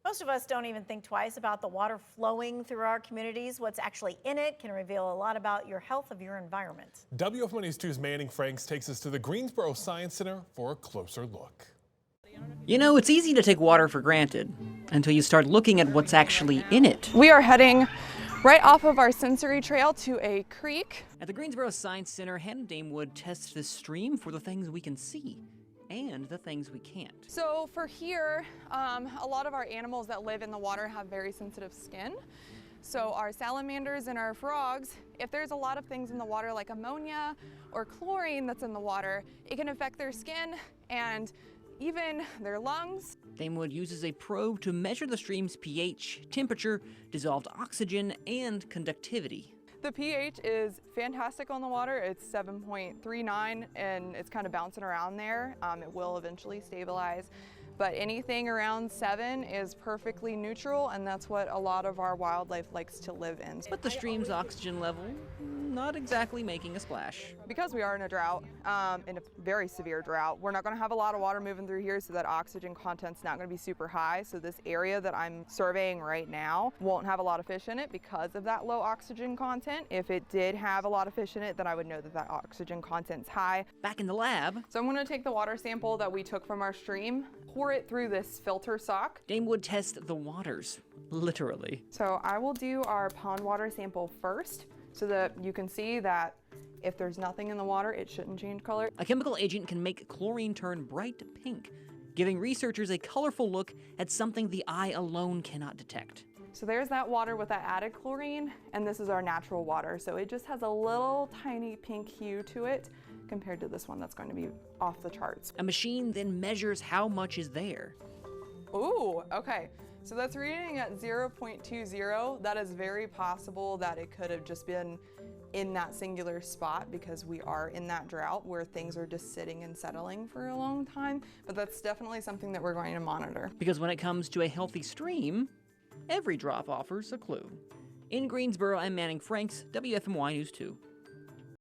Most of us don't even think twice about the water flowing through our communities. What's actually in it can reveal a lot about your health of your environment. WFMY News 2's Manning Franks takes us to the Greensboro Science Center for a closer look. You know, it's easy to take water for granted until you start looking at what's actually in it. We are heading right off of our sensory trail to a creek. At the Greensboro Science Center, Hannah Damewood tests this stream for the things we can see and the things we can't. So for here, a lot of our animals that live in the water have very sensitive skin. So our salamanders and our frogs, if there's a lot of things in the water like ammonia or chlorine that's in the water, it can affect their skin and even their lungs. Damewood uses a probe to measure the stream's pH, temperature, dissolved oxygen, and conductivity. The pH is fantastic on the water. It's 7.39 and it's kind of bouncing around there. It will eventually stabilize, but anything around 7 is perfectly neutral, and that's what a lot of our wildlife likes to live in. But the stream's oxygen level, not exactly making a splash. Because we are in a drought, in a very severe drought, we're not going to have a lot of water moving through here, so that oxygen content's not going to be super high. So this area that I'm surveying right now won't have a lot of fish in it because of that low oxygen content. If it did have a lot of fish in it, then I would know that that oxygen content's high. Back in the lab, So I'm going to take the water sample that we took from our stream, pour it through this filter sock. Damewood tests the waters, literally. So I will do our pond water sample first, so that you can see that if there's nothing in the water, it shouldn't change color. A chemical agent can make chlorine turn bright pink, giving researchers a colorful look at something the eye alone cannot detect. So there's that water with that added chlorine, and this is our natural water. So it just has a little tiny pink hue to it compared to this one that's going to be off the charts. A machine then measures how much is there. Ooh, okay. So that's reading at 0.20. That is very possible that it could have just been in that singular spot because we are in that drought where things are just sitting and settling for a long time. But that's definitely something that we're going to monitor. Because when it comes to a healthy stream, every drop offers a clue. In Greensboro, I'm Manning Franks, WFMY News 2.